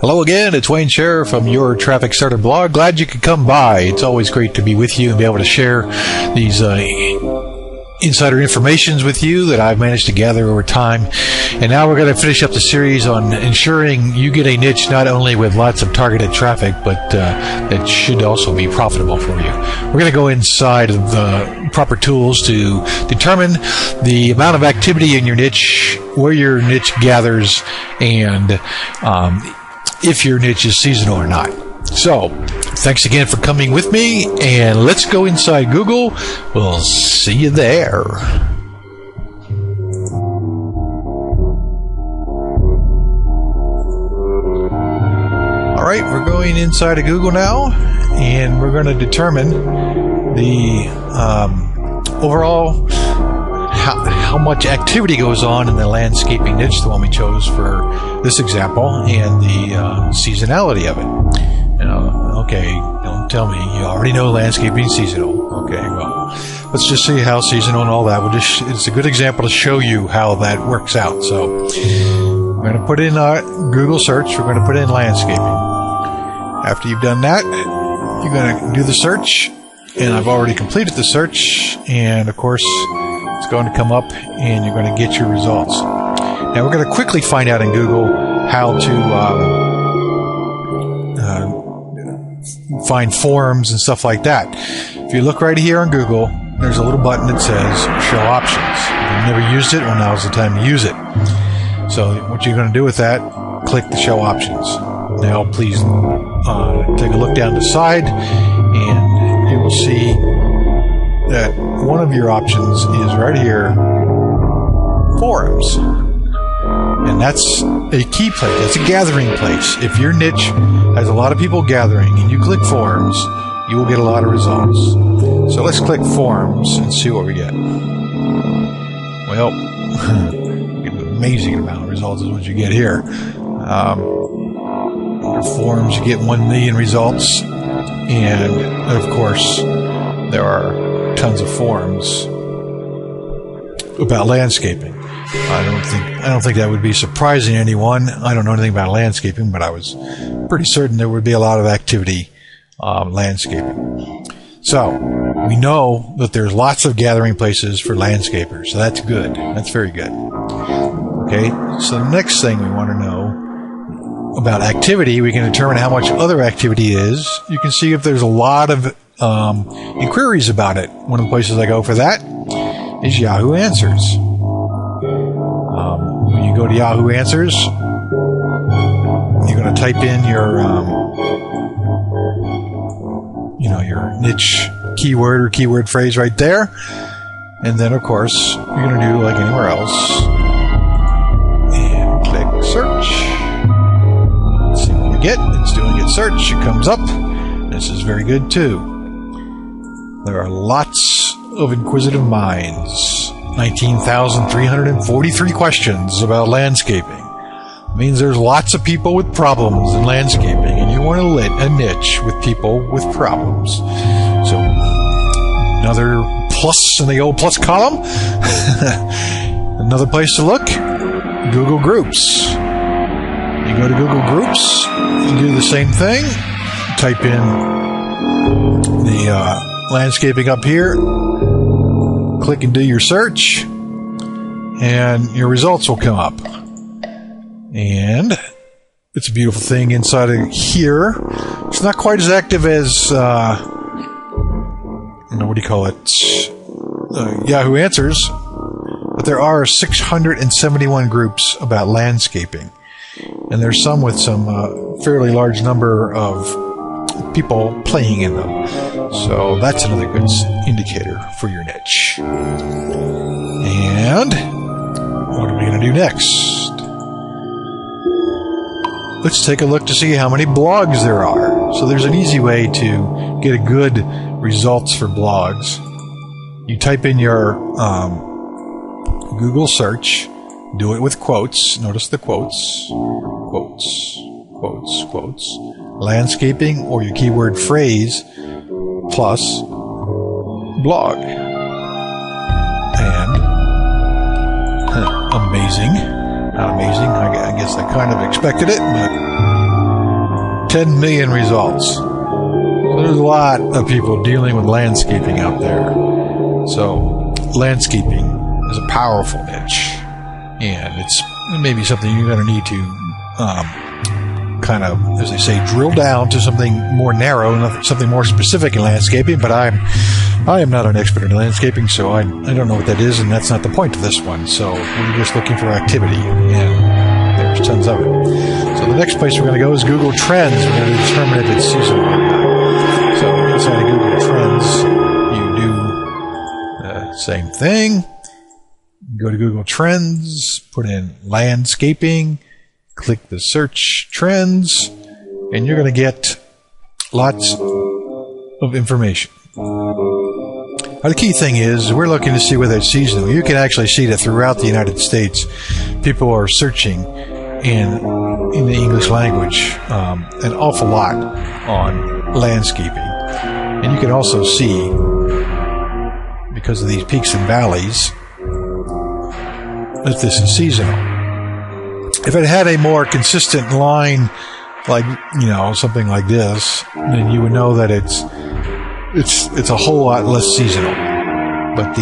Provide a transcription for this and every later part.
Hello again, it's Wayne Scherer from Your Traffic Starter blog. Glad you could come by. It's always great to be with you and be able to share these insider informations with you that I've managed to gather over time. And now we're going to finish up the series on ensuring you get a niche not only with lots of targeted traffic, but that should also be profitable for you. We're going to go inside of the proper tools to determine the amount of activity in your niche, where your niche gathers, and if your niche is seasonal or not. So, thanks again for coming with me, and let's go inside Google. We'll see you there. All right, we're going inside of Google now, and we're going to determine the overall how much activity goes on in the landscaping niche, the one we chose for this example, and the seasonality of it. Okay, don't tell me you already know landscaping is seasonal. Okay, well, let's just see how seasonal and all that. It's a good example to show you how that works out. So we're going to put in Google search. We're going to put in landscaping. After you've done that, you're going to do the search, and I've already completed the search, and of course it's going to come up and you're going to get your results. Now we're going to quickly find out in Google how to find forums and stuff like that. If you look right here on Google, there's a little button that says Show Options. If you've never used it, well, now's the time to use it. So what you're going to do with that, click the Show Options. Now please take a look down the side, and you will see that one of your options is right here, Forums. And that's a key place. That's a gathering place. If your niche has a lot of people gathering and you click Forums, you will get a lot of results. So let's click Forums and see what we get. Well, you get an amazing amount of results is what you get here. Under Forums, you get 1 million results. And, of course, there are tons of forums about landscaping. I don't think that would be surprising to anyone. I don't know anything about landscaping, but I was pretty certain there would be a lot of activity landscaping. So we know that there's lots of gathering places for landscapers, so that's good. That's very good. Okay, so the next thing we want to know about activity, we can determine how much other activity is. You can see if there's a lot of inquiries about it. One of the places I go for that is Yahoo Answers. When you go to Yahoo Answers, you're going to type in your niche keyword or keyword phrase right there, and then of course you're going to do like anywhere else and click search. Let's see what we get. It's doing its search. It comes up. This is very good too. There are lots of inquisitive minds. 19,343 questions about landscaping. It means there's lots of people with problems in landscaping, and you want to lit a niche with people with problems. So, another plus in the old plus column. Another place to look, Google Groups. You go to Google Groups, you do the same thing. Type in the landscaping up here. Click and do your search, and your results will come up. And it's a beautiful thing inside of here. It's not quite as active as Yahoo Answers, but there are 671 groups about landscaping, and there's some with some fairly large number of people playing in them. So that's another good indicator for your niche. And what are we going to do next? Let's take a look to see how many blogs there are. So there's an easy way to get a good results for blogs. You type in your Google search, do it with quotes. Notice the quotes. Quotes, quotes, quotes. Landscaping or your keyword phrase plus blog. And amazing. Not amazing. I guess I kind of expected it, but 10 million results. So there's a lot of people dealing with landscaping out there. So landscaping is a powerful niche, and it's maybe something you're going to need to kind of, as they say, drill down to something more narrow, something more specific in landscaping. But I am not an expert in landscaping, so I don't know what that is, and that's not the point of this one. So we're just looking for activity, and there's tons of it. So the next place we're going to go is Google Trends. We're going to determine if it's seasonal or not. So inside of Google Trends, you do the same thing. You go to Google Trends, put in landscaping, click the search trends, and you're going to get lots of information. Now, the key thing is we're looking to see whether it's seasonal. You can actually see that throughout the United States, people are searching in the English language an awful lot on landscaping. And you can also see, because of these peaks and valleys, that this is seasonal. If it had a more consistent line, like, something like this, then you would know that it's a whole lot less seasonal. But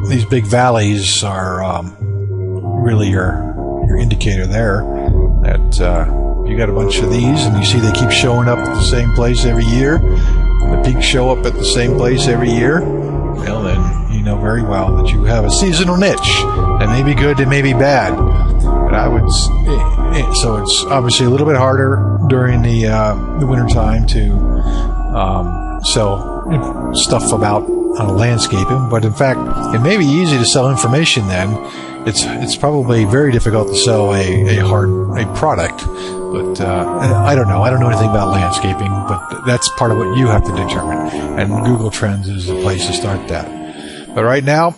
these big valleys are really your indicator there that you got a bunch of these, and you see they keep showing up at the same place every year. The peaks show up at the same place every year. Well, then you know very well that you have a seasonal niche. That may be good, it may be bad. But so it's obviously a little bit harder during the winter time to sell stuff about landscaping. But in fact, it may be easy to sell information then. It's probably very difficult to sell a product. But I don't know. I don't know anything about landscaping, but that's part of what you have to determine. And Google Trends is the place to start that. But right now,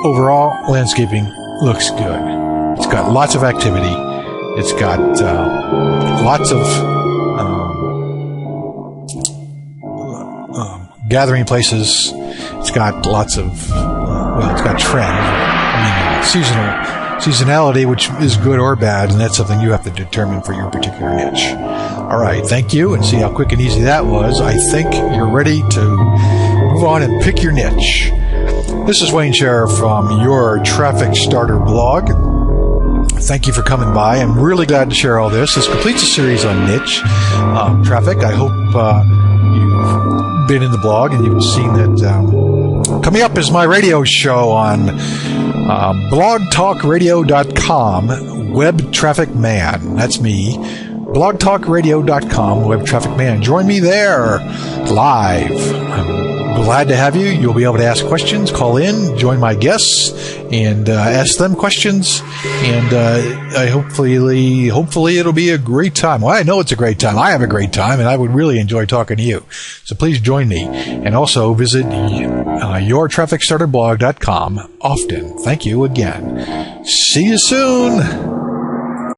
overall, landscaping looks good. It's got lots of activity. It's got lots of gathering places. It's got lots of, it's got trend. Seasonality, which is good or bad, and that's something you have to determine for your particular niche. All right, thank you, and see how quick and easy that was. I think you're ready to move on and pick your niche. This is Wayne Scherer from Your Traffic Starter blog. Thank you for coming by. I'm really glad to share all this. This completes a series on niche traffic. I hope you've been in the blog and you've seen that. Coming up is my radio show on blogtalkradio.com, Web Traffic Man. That's me. blogtalkradio.com, Web Traffic Man. Join me there live. I'm glad to have you. You'll be able to ask questions, call in, join my guests, and ask them questions. And hopefully it'll be a great time. Well, I know it's a great time. I have a great time, and I would really enjoy talking to you. So please join me. And also visit yourtrafficstarterblog.com often. Thank you again. See you soon.